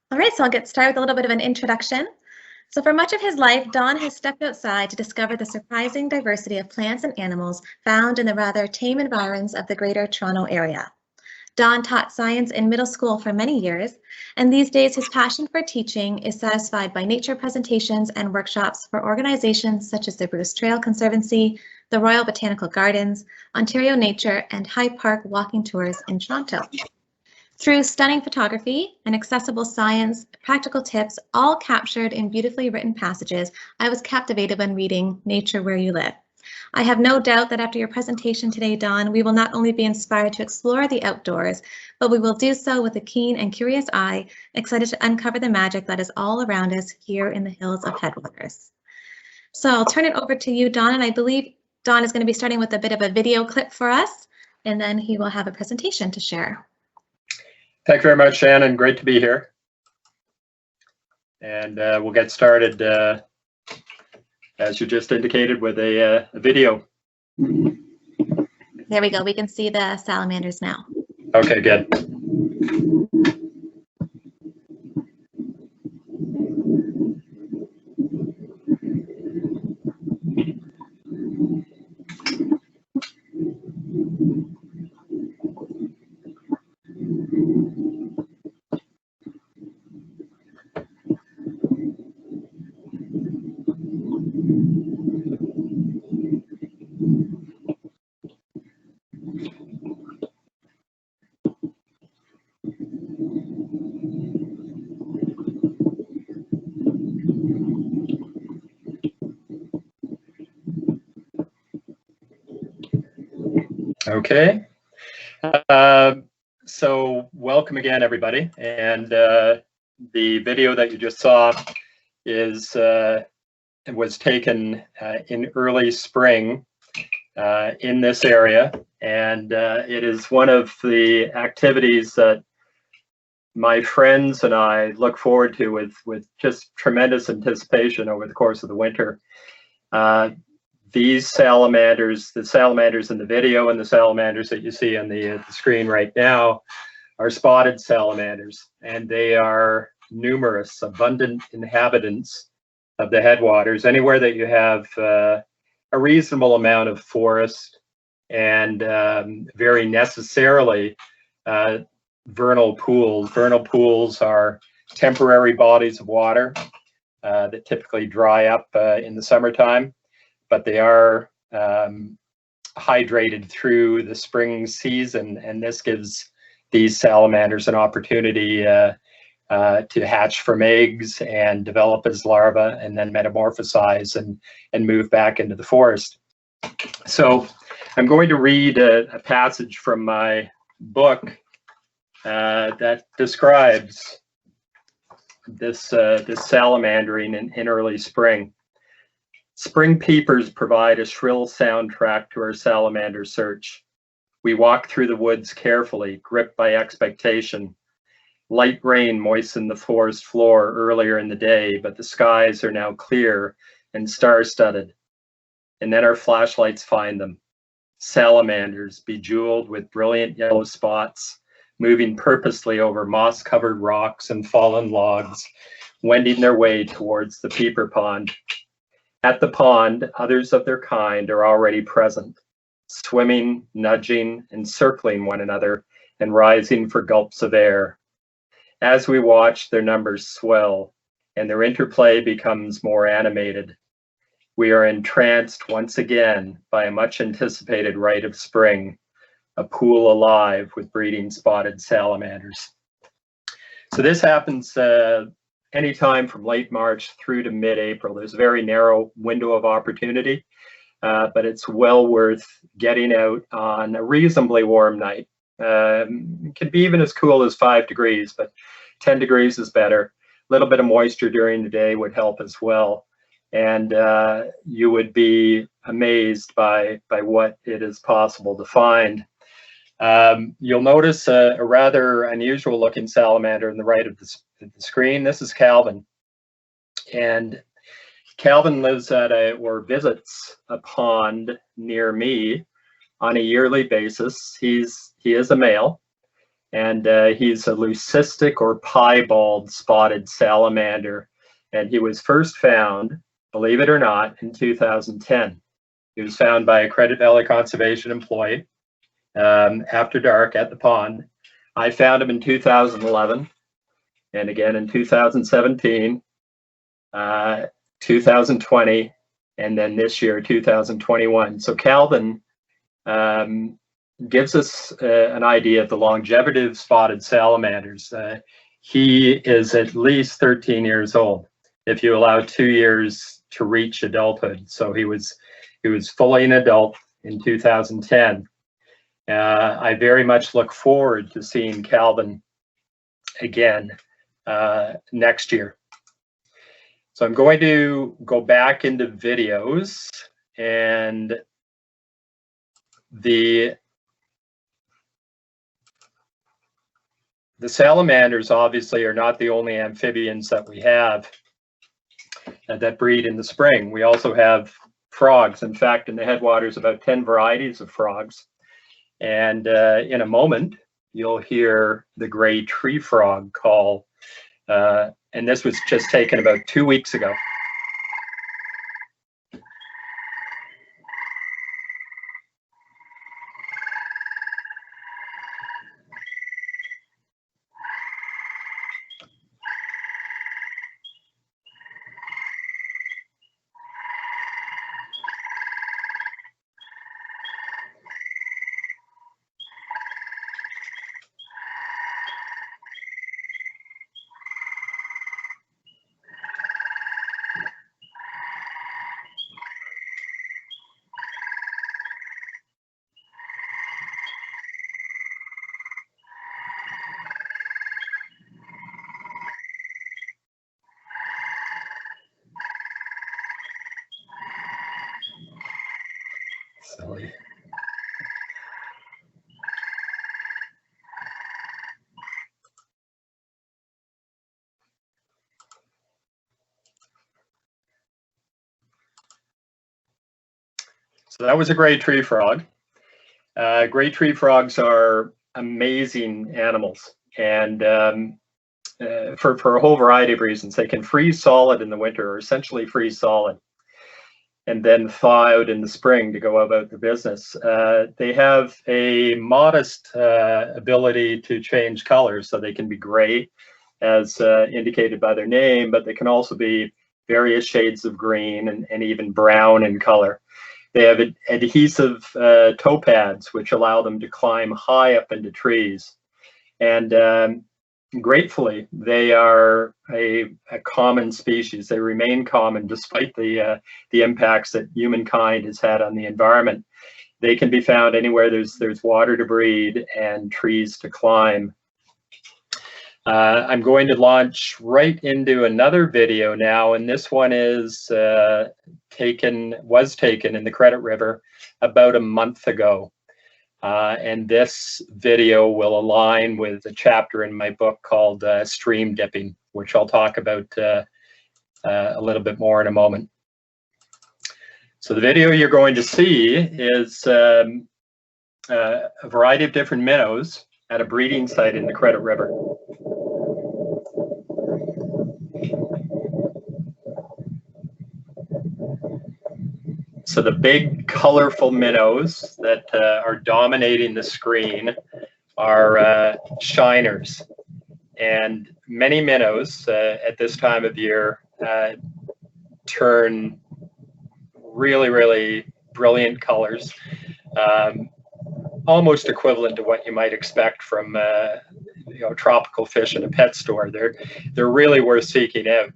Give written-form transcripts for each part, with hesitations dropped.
All right, so I'll get started with a little bit of an introduction. So for much of his life, Don has stepped outside to discover the surprising diversity of plants and animals found in the rather tame environs of the Greater Toronto Area. Don taught science in middle school for many years, and these days his passion for teaching is satisfied by nature presentations and workshops for organizations such as the Bruce Trail Conservancy, the Royal Botanical Gardens, Ontario Nature, and High Park walking tours in Toronto. Through stunning photography and accessible science, practical tips, all captured in beautifully written passages, I was captivated when reading Nature Where You Live. I have no doubt that after your presentation today, Don, we will not only be inspired to explore the outdoors, but we will do so with a keen and curious eye, excited to uncover the magic that is all around us here in the hills of Headwaters. So I'll turn it over to you, Don, and I believe Don is going to be starting with a bit of a video clip for us, and then he will have a presentation to share. Thank you very much, Shannon. Great to be here. And we'll get started, as you just indicated, with a video. There we go. We can see the salamanders now. Okay, good. Okay, so welcome again, everybody. And the video that you just saw was taken in early spring in this area, and it is one of the activities that my friends and I look forward to with just tremendous anticipation over the course of the winter. These salamanders, the salamanders in the video and the salamanders that you see on the screen right now, are spotted salamanders, and they are numerous, abundant inhabitants of the headwaters. Anywhere that you have a reasonable amount of forest and very necessarily vernal pools. Vernal pools are temporary bodies of water that typically dry up in the summertime, but they are hydrated through the spring season, and this gives these salamanders an opportunity to hatch from eggs and develop as larvae and then metamorphosize and move back into the forest. So I'm going to read a passage from my book that describes this salamandering in early spring. Spring peepers provide a shrill soundtrack to our salamander search. We walk through the woods carefully, gripped by expectation. Light rain moistened the forest floor earlier in the day, but the skies are now clear and star-studded. And then our flashlights find them. Salamanders, bejeweled with brilliant yellow spots, moving purposely over moss-covered rocks and fallen logs, wending their way towards the peeper pond. At the pond, others of their kind are already present, swimming, nudging, and circling one another and rising for gulps of air. As we watch, their numbers swell, and their interplay becomes more animated. We are entranced once again by a much-anticipated rite of spring, a pool alive with breeding spotted salamanders. So this happens anytime from late March through to mid-April. There's a very narrow window of opportunity, but it's well worth getting out on a reasonably warm night. It can be even as cool as 5 degrees, but 10 degrees is better. A little bit of moisture during the day would help as well. And you would be amazed by what it is possible to find. You'll notice a rather unusual looking salamander on the right of the screen. This is Calvin. And Calvin lives at or visits a pond near me on a yearly basis. He is a male, And he's a leucistic or piebald spotted salamander. And he was first found, believe it or not, in 2010. He was found by a Credit Valley Conservation employee after dark at the pond. I found him in 2011, and again in 2017, 2020, and then this year, 2021. So Calvin gives us an idea of the longevity of spotted salamanders. He is at least 13 years old, if you allow 2 years to reach adulthood. So he was fully an adult in 2010. I very much look forward to seeing Calvin again next year. So I'm going to go back into videos, and the salamanders obviously are not the only amphibians that we have that breed in the spring. We also have frogs. In fact, in the headwaters, about 10 varieties of frogs. And in a moment, you'll hear the gray tree frog call. And this was just taken about 2 weeks ago. Silly. So that was a gray tree frog. Gray tree frogs are amazing animals, and for a whole variety of reasons. They can freeze solid in the winter, or essentially freeze solid, and then thaw out in the spring to go about their business. They have a modest ability to change colors, so they can be gray, as indicated by their name, but they can also be various shades of green and even brown in color. They have adhesive toe pads, which allow them to climb high up into trees. And gratefully, they are a common species. They remain common despite the impacts that humankind has had on the environment. They can be found anywhere there's water to breed and trees to climb. I'm going to launch right into another video now, and this one is was taken in the Credit River about a month ago. And this video will align with a chapter in my book called Stream Dipping, which I'll talk about a little bit more in a moment. So the video you're going to see is a variety of different minnows at a breeding site in the Credit River. So the big colorful minnows that are dominating the screen are shiners. And many minnows at this time of year turn really, really brilliant colors, almost equivalent to what you might expect from tropical fish in a pet store. They're really worth seeking out.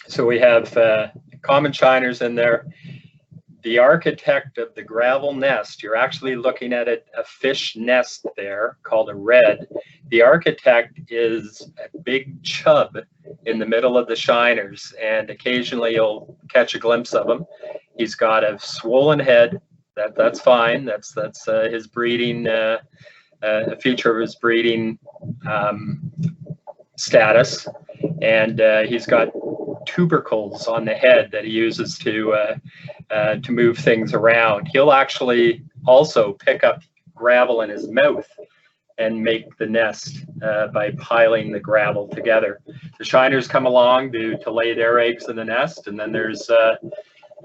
So we have common shiners in there. The architect of the gravel nest, you're actually looking at a fish nest there called a red. The architect is a big chub in the middle of the shiners, and occasionally you'll catch a glimpse of him. He's got a swollen head. That's fine. That's his breeding, a feature of his breeding status. And he's got tubercles on the head that he uses to move things around. He'll actually also pick up gravel in his mouth and make the nest by piling the gravel together. The shiners come along to lay their eggs in the nest, and then there's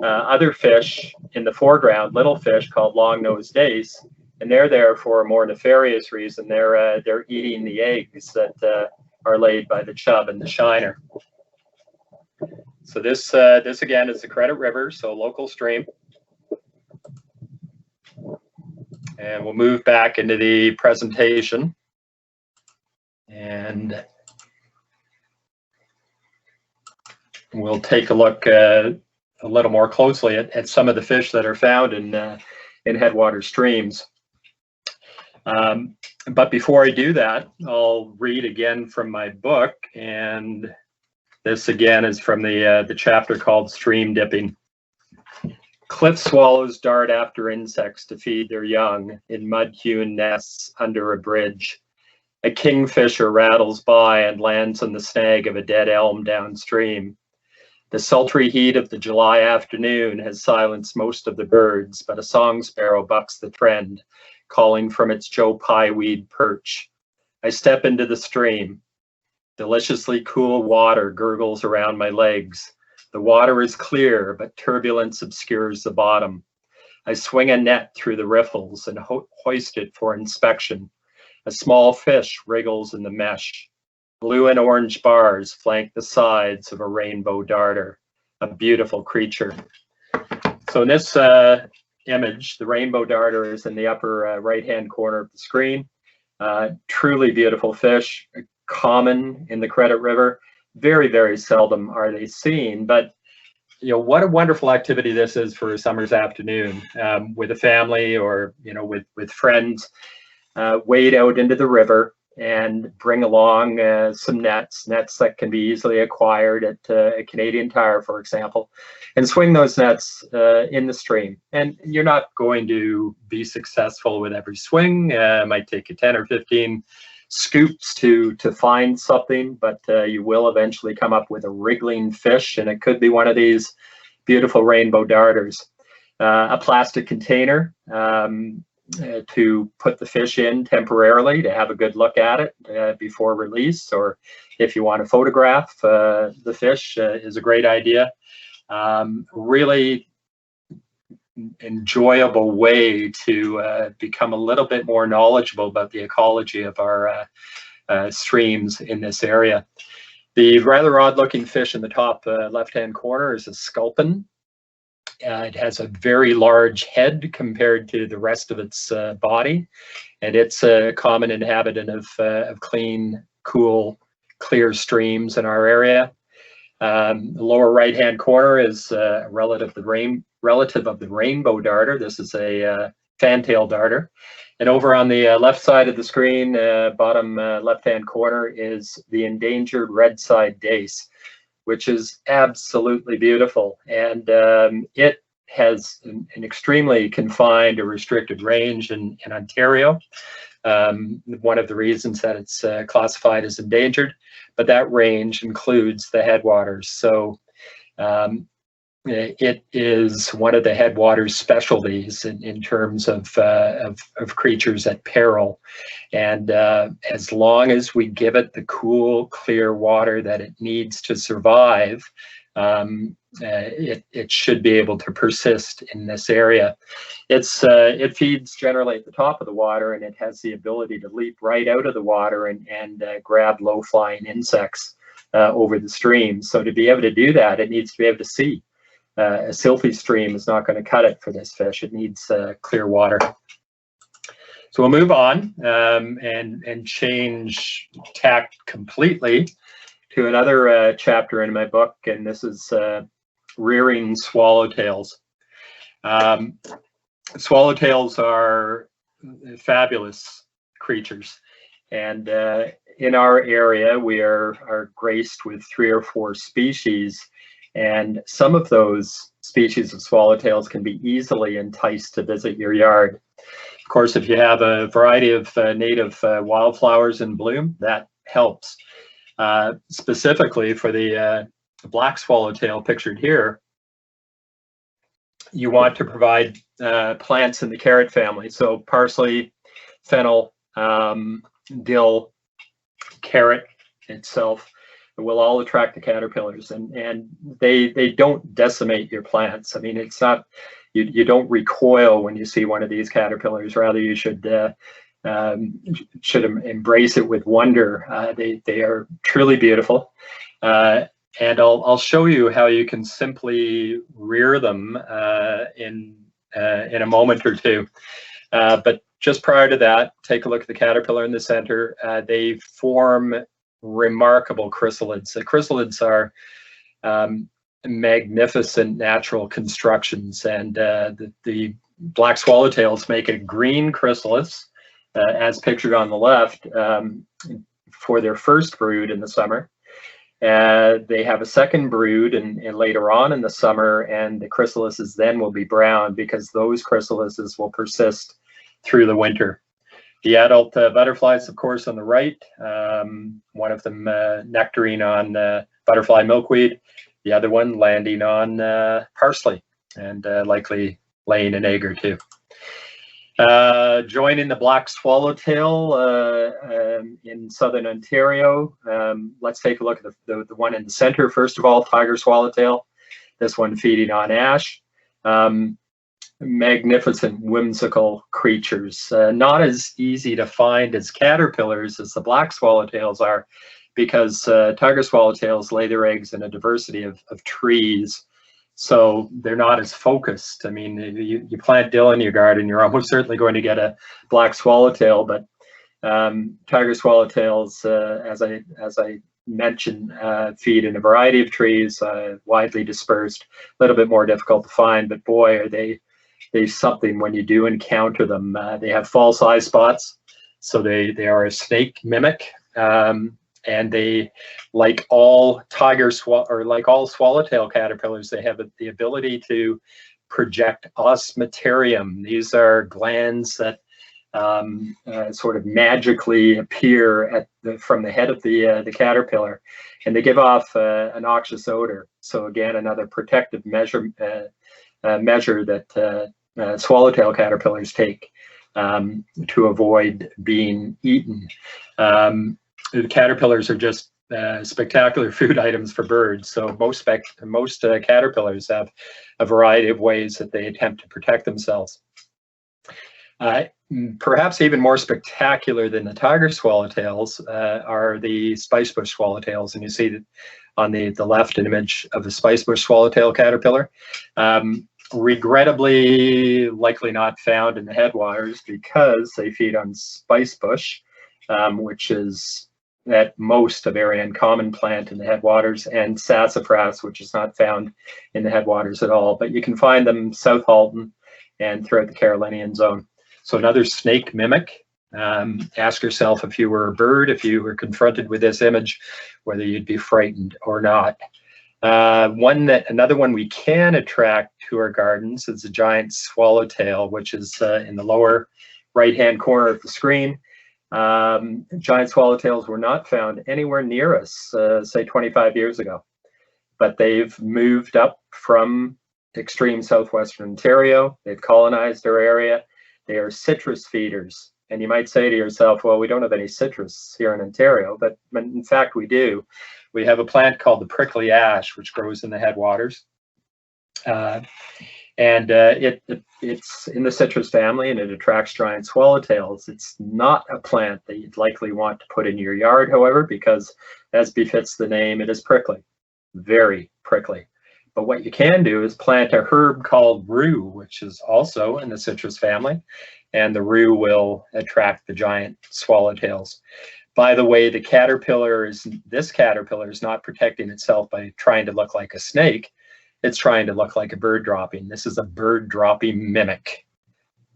other fish in the foreground, little fish called long-nosed dace, and they're there for a more nefarious reason. They're eating the eggs that are laid by the chub and the shiner. So this again is the Credit River, so local stream. And we'll move back into the presentation. And we'll take a look a little more closely at some of the fish that are found in headwater streams. But before I do that, I'll read again from my book, and this again is from the chapter called Stream Dipping. Cliff swallows dart after insects to feed their young in mud-hewn nests under a bridge. A kingfisher rattles by and lands on the snag of a dead elm downstream. The sultry heat of the July afternoon has silenced most of the birds, but a song sparrow bucks the trend, calling from its Joe Pye weed perch. I step into the stream. Deliciously cool water gurgles around my legs. The water is clear, but turbulence obscures the bottom. I swing a net through the riffles and hoist it for inspection. A small fish wriggles in the mesh. Blue and orange bars flank the sides of a rainbow darter, a beautiful creature. So in this image, the rainbow darter is in the upper right-hand corner of the screen. Truly beautiful fish, common in the Credit River. Very, very seldom are they seen, but what a wonderful activity this is for a summer's afternoon with a family or with friends. Wade out into the river and bring along some nets that can be easily acquired at a Canadian Tire, for example, and swing those nets in the stream. And you're not going to be successful with every swing. It might take you 10 or 15 scoops to find something, but you will eventually come up with a wriggling fish, and it could be one of these beautiful rainbow darters. A plastic container to put the fish in temporarily to have a good look at it before release, or if you want to photograph the fish is a great idea. Really enjoyable way to become a little bit more knowledgeable about the ecology of our streams in this area. The rather odd looking fish in the top left-hand corner is a sculpin. It has a very large head compared to the rest of its body, and it's a common inhabitant of clean, cool, clear streams in our area. The lower right-hand corner is a relative of the rainbow darter. This is a fantail darter. And over on the left side of the screen, bottom left-hand corner, is the endangered red-side dace, which is absolutely beautiful. And it has an extremely confined or restricted range in Ontario. One of the reasons that it's classified as endangered, but that range includes the headwaters. So it is one of the headwaters specialties in terms of creatures at peril. And as long as we give it the cool, clear water that it needs to survive, it should be able to persist in this area. It feeds generally at the top of the water, and it has the ability to leap right out of the water and grab low-flying insects over the stream. So to be able to do that, it needs to be able to see. A silty stream is not going to cut it for this fish. It needs clear water. So we'll move on and change tack completely to another chapter in my book, and this is rearing swallowtails. Swallowtails are fabulous creatures, and in our area we are graced with 3 or 4 species, and some of those species of swallowtails can be easily enticed to visit your yard. Of course, if you have a variety of native wildflowers in bloom, that helps. Specifically for the black swallowtail pictured here, you want to provide plants in the carrot family. So parsley, fennel, dill, carrot itself, will all attract the caterpillars, and they don't decimate your plants. I mean, it's not, you don't recoil when you see one of these caterpillars. Rather, you should embrace it with wonder. They are truly beautiful, and I'll show you how you can simply rear them in a moment or two. But just prior to that, take a look at the caterpillar in the center. They form remarkable chrysalids. The chrysalids are magnificent natural constructions, and the black swallowtails make a green chrysalis, as pictured on the left, for their first brood in the summer. They have a second brood and later on in the summer, and the chrysalises then will be brown because those chrysalises will persist through the winter. The adult butterflies, of course, on the right, one of them nectaring on butterfly milkweed, the other one landing on parsley, and likely laying an egg or two. Joining the black swallowtail in southern Ontario, let's take a look at the one in the center. First of all, tiger swallowtail, this one feeding on ash. Magnificent, whimsical creatures, not as easy to find as caterpillars as the black swallowtails are, because tiger swallowtails lay their eggs in a diversity of trees, so they're not as focused. I mean, you plant dill in your garden, you're almost certainly going to get a black swallowtail, but tiger swallowtails, as I mentioned, feed in a variety of trees, widely dispersed, a little bit more difficult to find, but boy, are they something when you do encounter them. They have false eye spots, so they are a snake mimic, and they, like all swallowtail caterpillars, they have the ability to project osmeterium. These are glands that sort of magically appear from the head of the caterpillar, and they give off a noxious odor. So again, another protective measure that swallowtail caterpillars take to avoid being eaten. The caterpillars are just spectacular food items for birds. So most caterpillars have a variety of ways that they attempt to protect themselves. Perhaps even more spectacular than the tiger swallowtails are the spicebush swallowtails, and you see that on the left an image of a spicebush swallowtail caterpillar. Regrettably, likely not found in the headwaters because they feed on spicebush, which is at most a very uncommon plant in the headwaters, and sassafras, which is not found in the headwaters at all. But you can find them South Halton and throughout the Carolinian zone. So another snake mimic. Ask yourself, if you were a bird, if you were confronted with this image, whether you'd be frightened or not. Another one we can attract to our gardens is a giant swallowtail, which is in the lower right-hand corner of the screen. Giant swallowtails were not found anywhere near us, say 25 years ago, but they've moved up from extreme southwestern Ontario. They've colonized our area. They are citrus feeders. And you might say to yourself, well, we don't have any citrus here in Ontario, but in fact we do. We have a plant called the prickly ash, which grows in the headwaters. It's in the citrus family, and it attracts giant swallowtails. It's not a plant that you'd likely want to put in your yard, however, because as befits the name, it is prickly, very prickly. But what you can do is plant a herb called rue, which is also in the citrus family, and the rue will attract the giant swallowtails. By the way, this caterpillar is not protecting itself by trying to look like a snake. It's trying to look like a bird dropping. This is a bird dropping mimic,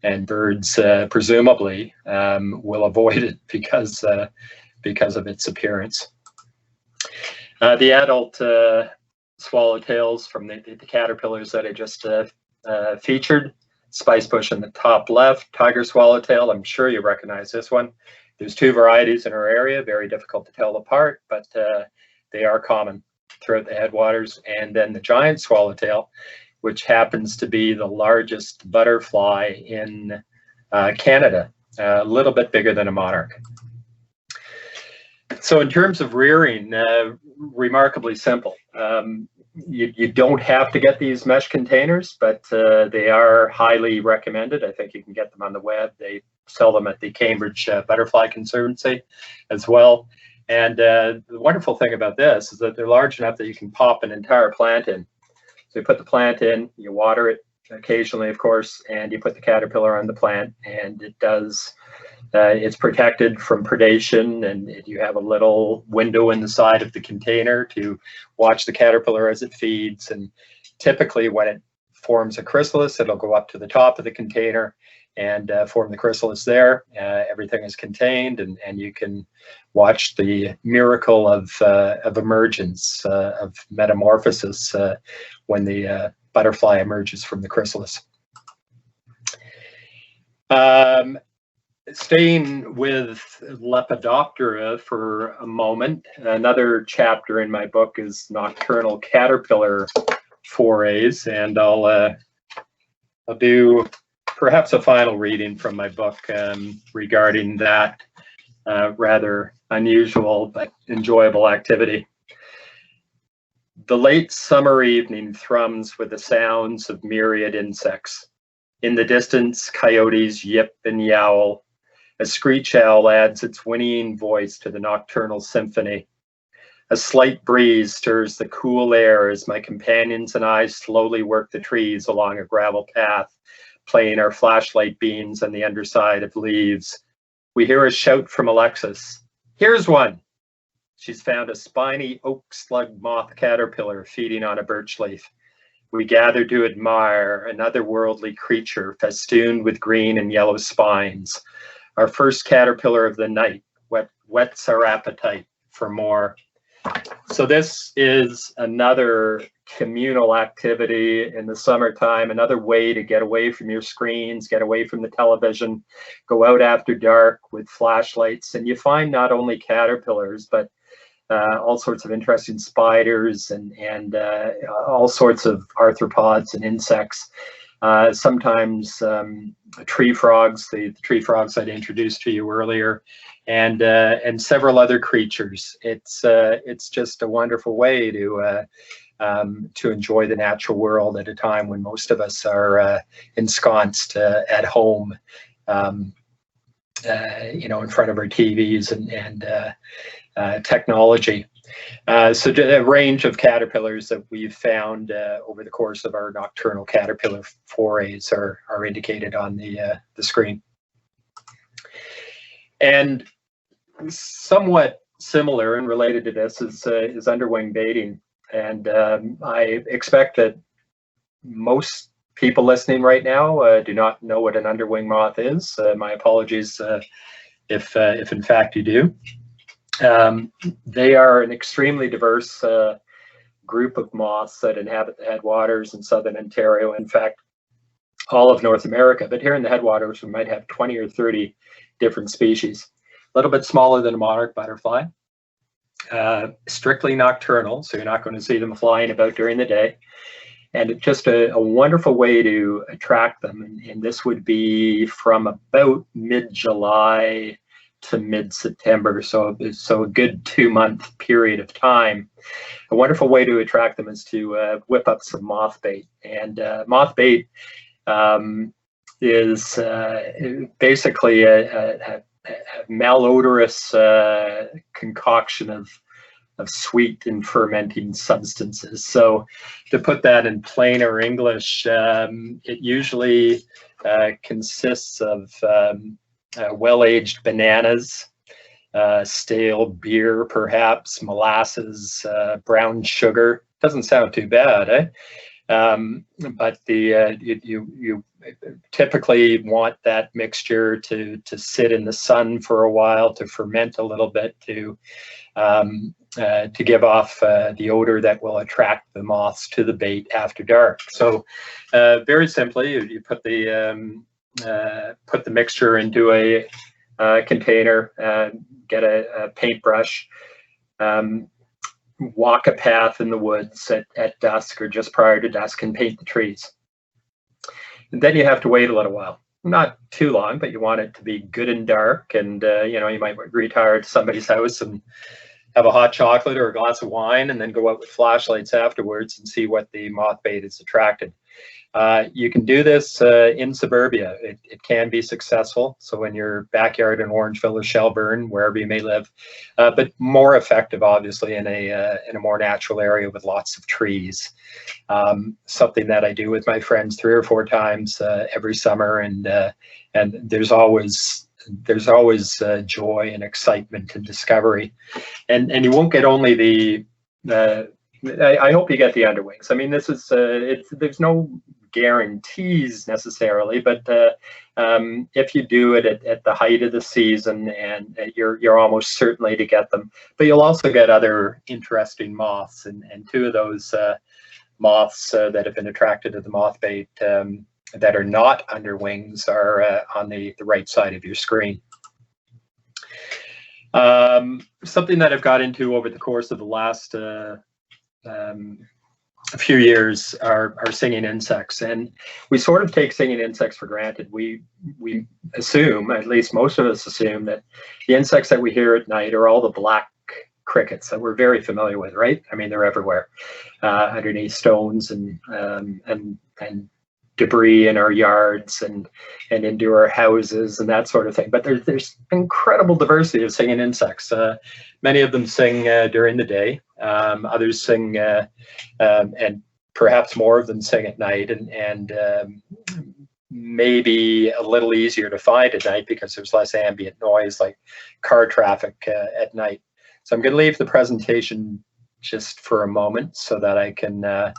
and birds presumably will avoid it because of its appearance. The adult swallowtails from the caterpillars that I just featured, spicebush in the top left, tiger swallowtail. I'm sure you recognize this one. There's two varieties in our area, very difficult to tell apart, but they are common throughout the headwaters. And then the giant swallowtail, which happens to be the largest butterfly in Canada. a little bit bigger than a monarch. So in terms of rearing, remarkably simple. You don't have to get these mesh containers, but they are highly recommended. I think you can get them on the web. They sell them at the Cambridge Butterfly Conservancy as well. And the wonderful thing about this is that they're large enough that you can pop an entire plant in. So you put the plant in, you water it occasionally, of course, and you put the caterpillar on the plant, and it does. It's protected from predation, and you have a little window in the side of the container to watch the caterpillar as it feeds. And typically when it forms a chrysalis, it'll go up to the top of the container and form the chrysalis there. Everything is contained, and you can watch the miracle of emergence, of metamorphosis, when the butterfly emerges from the chrysalis. Staying with Lepidoptera for a moment, another chapter in my book is Nocturnal Caterpillar Forays, and I'll do perhaps a final reading from my book regarding that rather unusual but enjoyable activity. The late summer evening thrums with the sounds of myriad insects. In the distance, coyotes yip and yowl. A screech owl adds its whinnying voice to the nocturnal symphony. A slight breeze stirs the cool air as my companions and I slowly work the trees along a gravel path, playing our flashlight beams on the underside of leaves. We hear a shout from Alexis. "Here's one!" She's found a spiny oak slug moth caterpillar feeding on a birch leaf. We gather to admire an otherworldly creature festooned with green and yellow spines. Our first caterpillar of the night whets our appetite for more. So this is another communal activity in the summertime, another way to get away from your screens, get away from the television, go out after dark with flashlights, and you find not only caterpillars, but all sorts of interesting spiders and all sorts of arthropods and insects. Sometimes tree frogs, the tree frogs I'd introduced to you earlier, and several other creatures. It's just a wonderful way to enjoy the natural world at a time when most of us are ensconced at home, in front of our TVs and technology. So a range of caterpillars that we've found over the course of our nocturnal caterpillar forays are indicated on the screen. And somewhat similar and related to this is underwing baiting. And I expect that most people listening right now do not know what an underwing moth is. My apologies if in fact you do. They are an extremely diverse group of moths that inhabit the headwaters in southern Ontario, in fact, all of North America. But here in the headwaters, we might have 20 or 30 different species. A little bit smaller than a monarch butterfly, strictly nocturnal, so you're not going to see them flying about during the day. And it's just a wonderful way to attract them. And this would be from about mid-July to mid-September, so a good 2-month period of time. A wonderful way to attract them is to whip up some moth bait. And moth bait is basically a malodorous concoction of sweet and fermenting substances. So to put that in plainer English, it usually consists of well-aged bananas, stale beer, perhaps, molasses, brown sugar. Doesn't sound too bad, eh? But you typically want that mixture to sit in the sun for a while, to ferment a little bit, to give off the odor that will attract the moths to the bait after dark. So very simply, you put the mixture into a container, get a paintbrush, walk a path in the woods at dusk or just prior to dusk and paint the trees. And then you have to wait a little while. not too long, but you want it to be good and dark. And, you know, you might retire to somebody's house and have a hot chocolate or a glass of wine and then go out with flashlights afterwards and see what the moth bait has attracted. You can do this in suburbia. It can be successful. So in your backyard in Orangeville or Shelburne, wherever you may live, but more effective, obviously, in a more natural area with lots of trees. Something that I do with my friends 3 or 4 times every summer, and there's always joy and excitement and discovery, and you won't get only the. I hope you get the underwings. I mean, this is there's no guarantees necessarily, but if you do it at the height of the season, and you're almost certainly to get them. But you'll also get other interesting moths, and 2 of those moths that have been attracted to the moth bait that are not underwings are on the right side of your screen. Something that I've got into over the course of the last a few years are singing insects, and we sort of take singing insects for granted. We assume, at least most of us assume, that the insects that we hear at night are all the black crickets that we're very familiar with, right? I mean, they're everywhere, underneath stones and debris in our yards and into our houses and that sort of thing. But there's incredible diversity of singing insects. Many of them sing during the day. Others sing, and perhaps more of them sing at night, and maybe a little easier to find at night because there's less ambient noise like car traffic at night. So I'm going to leave the presentation just for a moment so that I can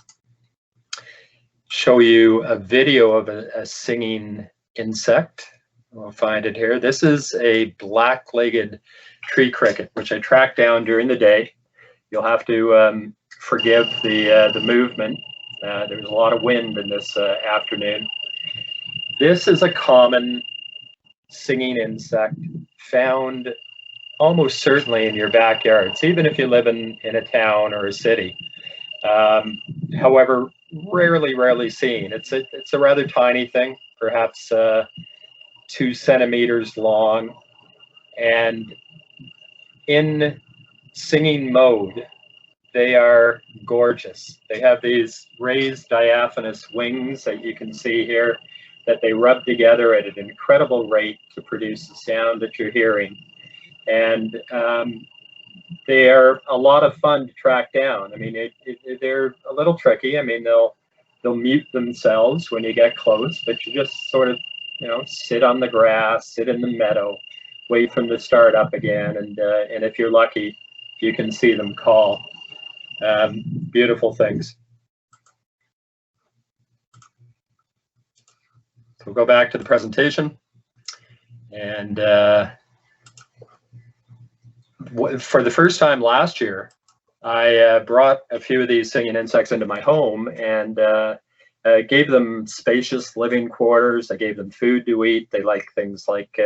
show you a video of a singing insect. We'll find it here. This is a black-legged tree cricket, which I tracked down during the day. You'll have to forgive the movement. There's a lot of wind in this afternoon. This is a common singing insect found almost certainly in your backyards, even if you live in a town or a city. However, rarely seen. It's a rather tiny thing, perhaps 2 centimeters long, and in singing mode, they are gorgeous. They have these raised diaphanous wings that you can see here that they rub together at an incredible rate to produce the sound that you're hearing. And they are a lot of fun to track down. I mean, they're a little tricky. I mean, they'll mute themselves when you get close, but you just sort of, you know, sit on the grass, sit in the meadow, wait for them to start up again, and if you're lucky, you can see them call. Beautiful things. So we'll go back to the presentation, and for the first time last year, I brought a few of these singing insects into my home and gave them spacious living quarters. I gave them food to eat. They like things like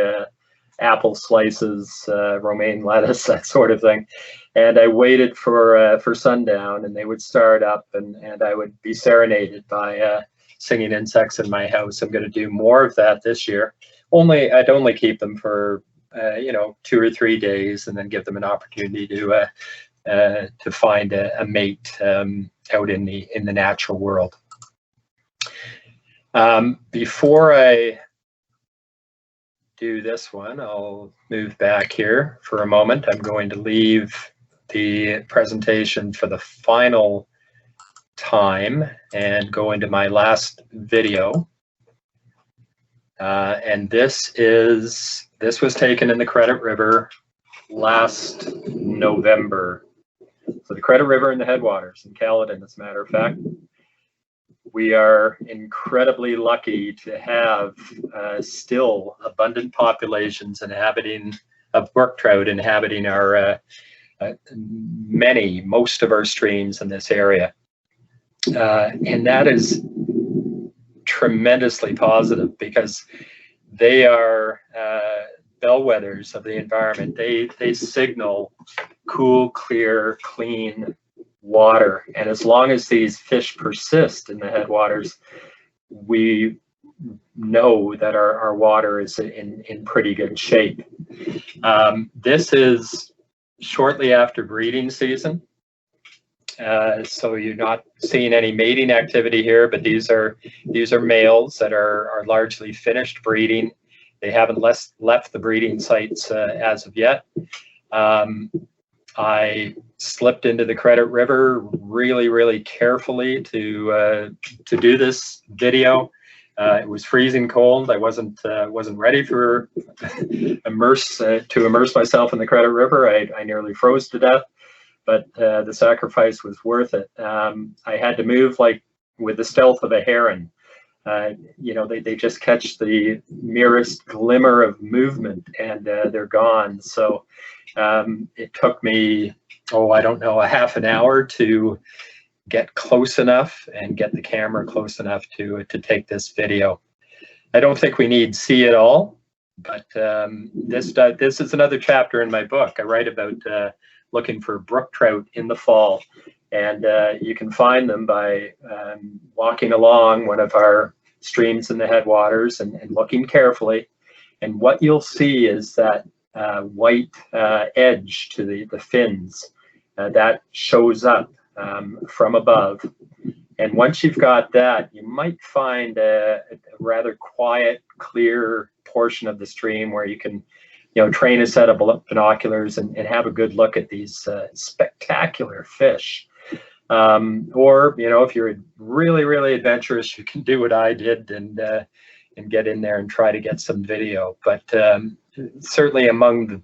apple slices, romaine lettuce, that sort of thing. And I waited for sundown, and they would start up, and I would be serenaded by singing insects in my house. I'm going to do more of that this year. I'd only keep them for 2 or 3 days, and then give them an opportunity to find a mate out in the natural world. Before I do this one, I'll move back here for a moment. I'm going to leave the presentation for the final time and go into my last video. And this was taken in the Credit River last November. So the Credit River and the headwaters in Caledon, as a matter of fact. We are incredibly lucky to have still abundant populations of brook trout inhabiting our most of our streams in this area. And that is tremendously positive because they are bellwethers of the environment. They signal cool, clear, clean water, and as long as these fish persist in the headwaters, we know that our water is in pretty good shape. This is shortly after breeding season. So you're not seeing any mating activity here, but these are males that are largely finished breeding. They haven't left the breeding sites as of yet. I slipped into the Credit River really carefully to do this video. It was freezing cold. I wasn't ready for to immerse myself in the Credit River. I nearly froze to death, but the sacrifice was worth it. I had to move like with the stealth of a heron. You know, they just catch the merest glimmer of movement and they're gone. So it took me, I don't know, a half an hour to get close enough and get the camera close enough to take this video. I don't think we need see it all, but this is another chapter in my book. I write about looking for brook trout in the fall, and you can find them by walking along one of our streams in the headwaters and looking carefully. And what you'll see is that white edge to the fins that shows up from above. And once you've got that, you might find a rather quiet, clear portion of the stream where you can, train a set of binoculars and have a good look at these spectacular fish. Or, if you're really adventurous, you can do what I did and get in there and try to get some video. But certainly among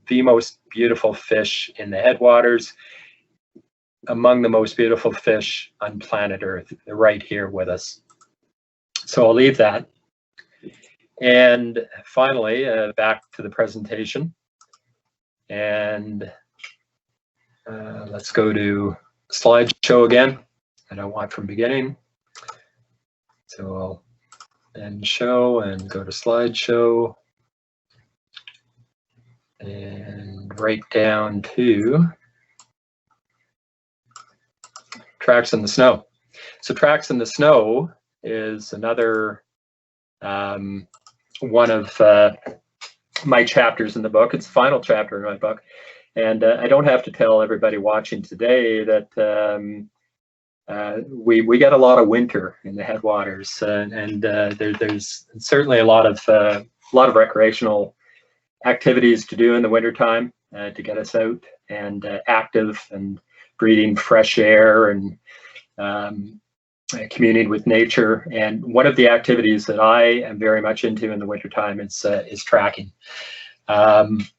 the most beautiful fish in the headwaters, among the most beautiful fish on planet Earth. They're right here with us. So I'll leave that. And finally, back to the presentation. And let's go to slideshow again. I don't want from beginning. So I'll end show and go to slideshow. And right down to Tracks in the Snow. So Tracks in the Snow is another one of my chapters in the book. It's the final chapter in my book. And I don't have to tell everybody watching today that we get a lot of winter in the headwaters, and there's certainly a lot of recreational activities to do in the wintertime to get us out and active and breathing fresh air and communing with nature. And one of the activities that I am very much into in the wintertime is tracking. And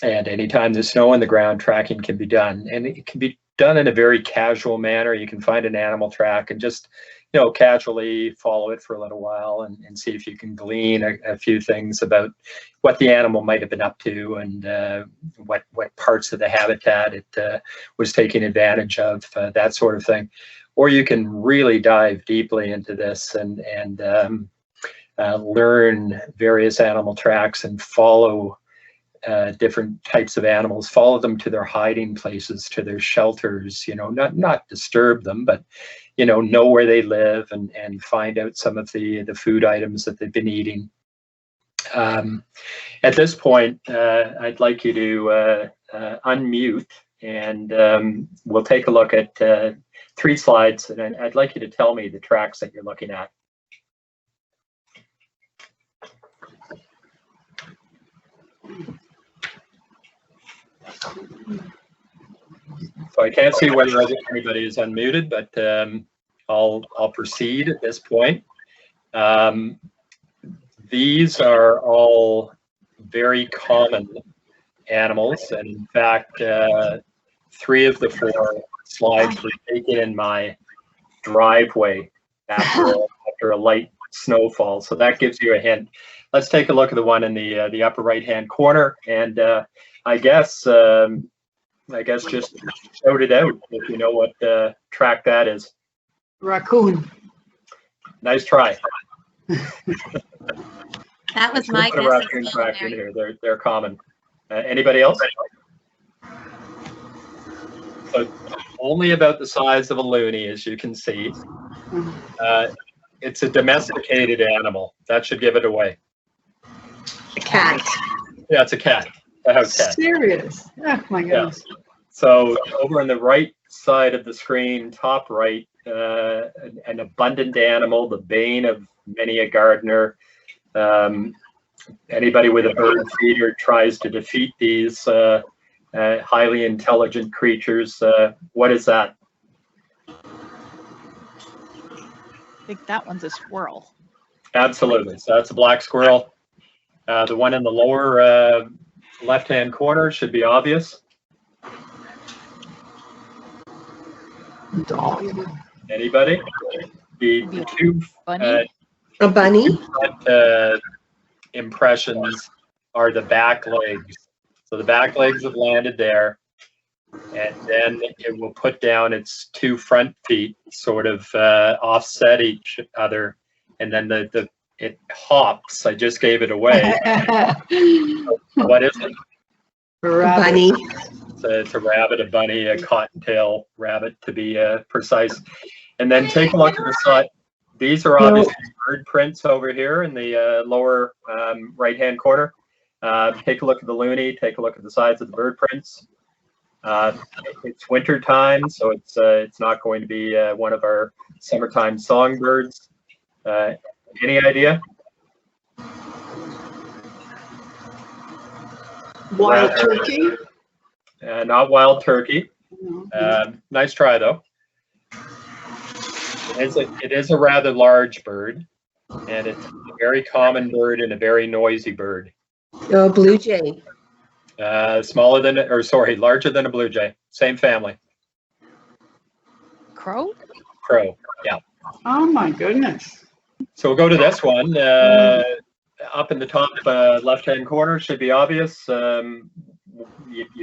anytime there's snow on the ground, tracking can be done. And it can be done in a very casual manner. You can find an animal track and just, casually follow it for a little while and see if you can glean a few things about what the animal might have been up to and what parts of the habitat it was taking advantage of, that sort of thing. Or you can really dive deeply into this and learn various animal tracks and follow different types of animals, follow them to their hiding places, to their shelters, not disturb them, but, know where they live and find out some of the food items that they've been eating. At this point, I'd like you to unmute and we'll take a look at 3 slides, and I'd like you to tell me the tracks that you're looking at. So I can't see whether anybody is unmuted, but I'll proceed at this point. These are all very common animals, and in fact, 3 of the 4 slides were taken in my driveway after a light snowfall. So that gives you a hint. Let's take a look at the one in the upper right-hand corner, and I guess just shout it out if you know what track that is. Raccoon. Nice try. That was my guess. Raccoon track in here. They're common. Anybody else? So only about the size of a loonie, as you can see. It's a domesticated animal. That should give it away. A cat. Yeah, it's a cat. A house cat. Serious? Oh my goodness. Yeah. So over on the right side of the screen, top right, an abundant animal, the bane of many a gardener. Anybody with a bird feeder tries to defeat these highly intelligent creatures. What is that? I think that one's a squirrel. Absolutely. So that's a black squirrel. The one in the lower left-hand corner should be obvious. Dog. Anybody? The two Bunny? A bunny. Impressions are the back legs. So the back legs have landed there, and then it will put down its two front feet, sort of offset each other, and then it hops. I just gave it away. What is it? Bunny. It's a rabbit, a bunny, a cottontail rabbit to be precise. And then take a look at the side. These are obviously bird prints over here in the lower right-hand corner. Take a look at the loony. Take a look at the sides of the bird prints. It's winter time, so it's not going to be one of our summertime songbirds. Any idea? Wild turkey? Not wild turkey. Nice try, though. It is a rather large bird, and it's a very common bird and a very noisy bird. Oh, blue jay. Larger than a blue jay. Same family. Crow? Crow, yeah. Oh my goodness. So we'll go to this one. Up in the top left-hand corner should be obvious. You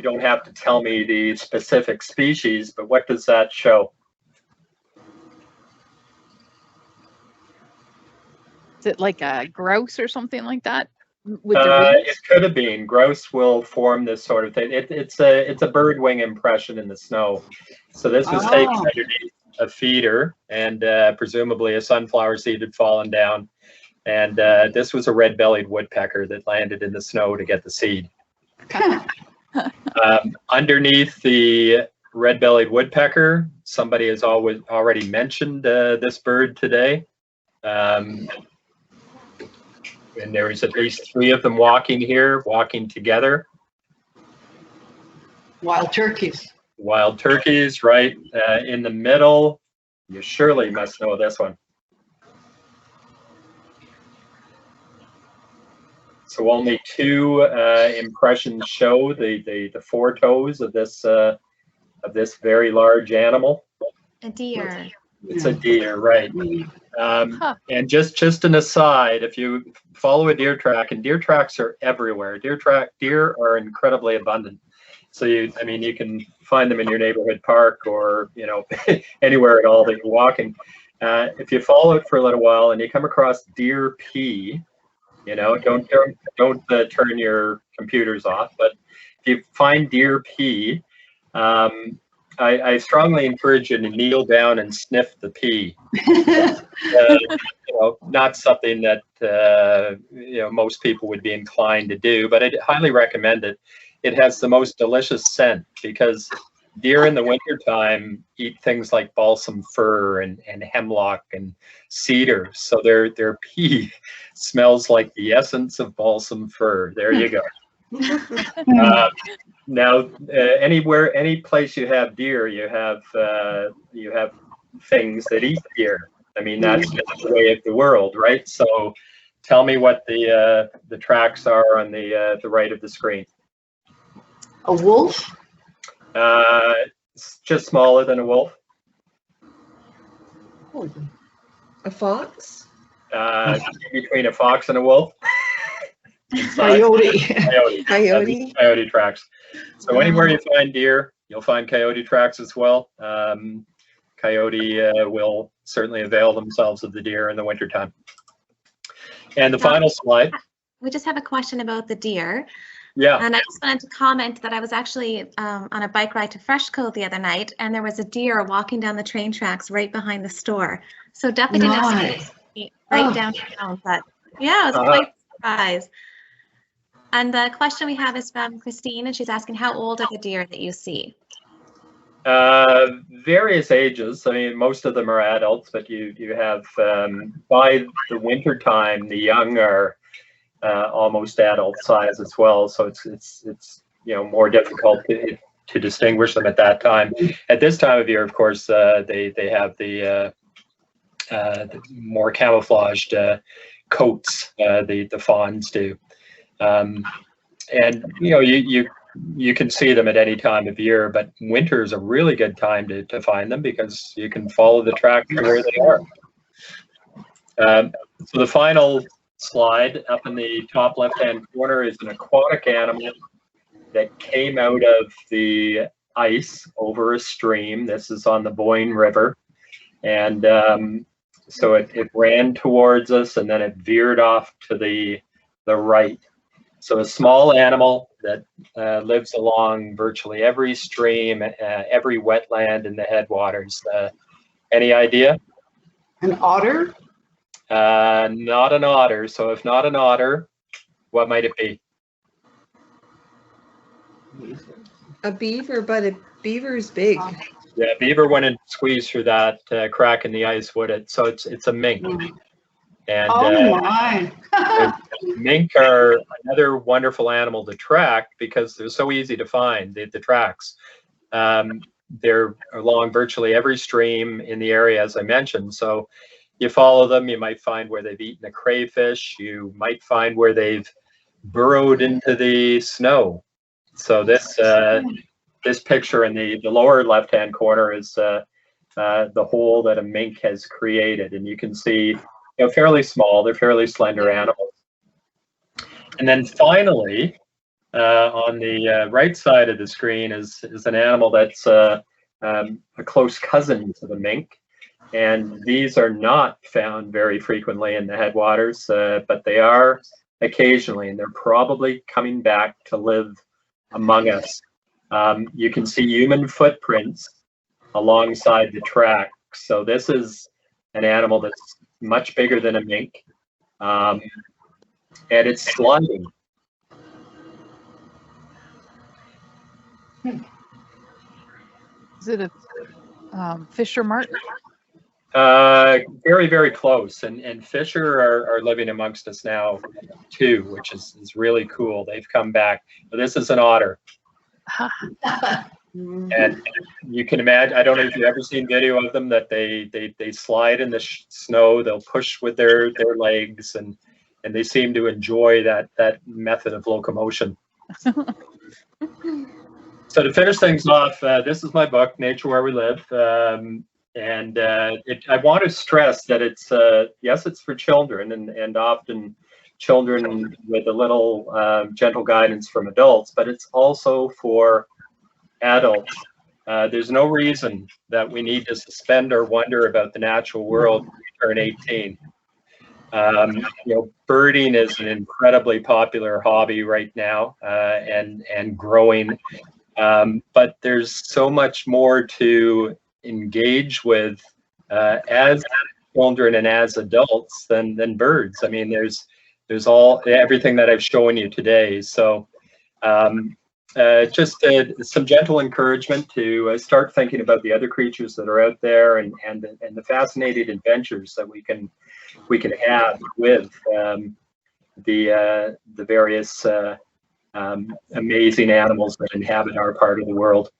don't have to tell me the specific species, but what does that show? Is it like a grouse or something like that? With the it could have been. Grouse will form this sort of thing. It's a bird wing impression in the snow. So this was taken underneath a feeder, and presumably a sunflower seed had fallen down. And this was a red-bellied woodpecker that landed in the snow to get the seed. Underneath the red-bellied woodpecker, somebody has already mentioned this bird today. And there is at least 3 of them walking together. Wild turkeys. Wild turkeys, right in the middle. You surely must know this one. So only 2 impressions show the 4 toes of this very large animal. A deer. It's a deer, right? And just an aside, if you follow a deer track, and deer tracks are everywhere. Deer are incredibly abundant. So you can find them in your neighborhood park, or anywhere at all that you're walking. If you follow it for a little while and you come across deer pee, don't turn your computers off. But if you find deer pee, I strongly encourage you to kneel down and sniff the pee. Not something that most people would be inclined to do, but I highly recommend it. It has the most delicious scent, because deer in the wintertime eat things like balsam fir and hemlock and cedar. So their pee smells like the essence of balsam fir. There you go. Now, any place you have deer, you have things that eat deer. That's just the way of the world, right? So, tell me what the tracks are on the right of the screen. A wolf? It's just smaller than a wolf. A fox? Between a fox and a wolf. Coyote. Coyote tracks. So anywhere you find deer, you'll find coyote tracks as well. Coyote will certainly avail themselves of the deer in the wintertime. And the final slide. We just have a question about the deer. Yeah. And I just wanted to comment that I was actually on a bike ride to Freshco the other night, and there was a deer walking down the train tracks right behind the store. So definitely right downtown, but yeah, it was quite a surprise. And the question we have is from Christine, and she's asking, how old are the deer that you see? Various ages. I mean, most of them are adults, but you have by the winter time, the young are almost adult size as well. So it's more difficult to distinguish them at that time. At this time of year, of course, they have the more camouflaged coats. The fawns do, and you can see them at any time of year, but winter is a really good time to find them because you can follow the track to where they are. So the final slide up in the top left-hand corner is an aquatic animal that came out of the ice over a stream. This is on the Boyne River. And so it ran towards us and then it veered off to the right. So a small animal that lives along virtually every stream, every wetland in the headwaters. Any idea? An otter? Not an otter. So if not an otter, what might it be? A beaver, but a beaver is big. Yeah, beaver wouldn't squeeze through that crack in the ice, would it? So it's a mink. And my. mink are another wonderful animal to track because they're so easy to find, the tracks. They're along virtually every stream in the area, as I mentioned. So you follow them, you might find where they've eaten a crayfish. You might find where they've burrowed into the snow. So this picture in the lower left-hand corner is the hole that a mink has created, and you can see, fairly small. They're fairly slender animals. And then finally, on the right side of the screen is an animal that's a close cousin to the mink, and these are not found very frequently in the headwaters, but they are occasionally, and they're probably coming back to live among us. You can see human footprints alongside the track. So this is an animal that's much bigger than a mink, and it's sliding. Is it a fisher martin? Very, very close. And fisher are living amongst us now too, which is really cool. They've come back. But this is an otter. And you can imagine, I don't know if you've ever seen video of them, that they slide in the snow, they'll push with their legs, and they seem to enjoy that method of locomotion. So to finish things off, this is my book, Nature Where We Live. And I want to stress that it's, yes, it's for children, and often children with a little gentle guidance from adults, but it's also for adults. There's no reason that we need to suspend our wonder about the natural world when we turn 18. Birding is an incredibly popular hobby right now, and growing. But there's so much more to engage with as children and as adults than birds. I mean, there's everything that I've shown you today. So just some gentle encouragement to start thinking about the other creatures that are out there, and the fascinating adventures that we can have with the various amazing animals that inhabit our part of the world.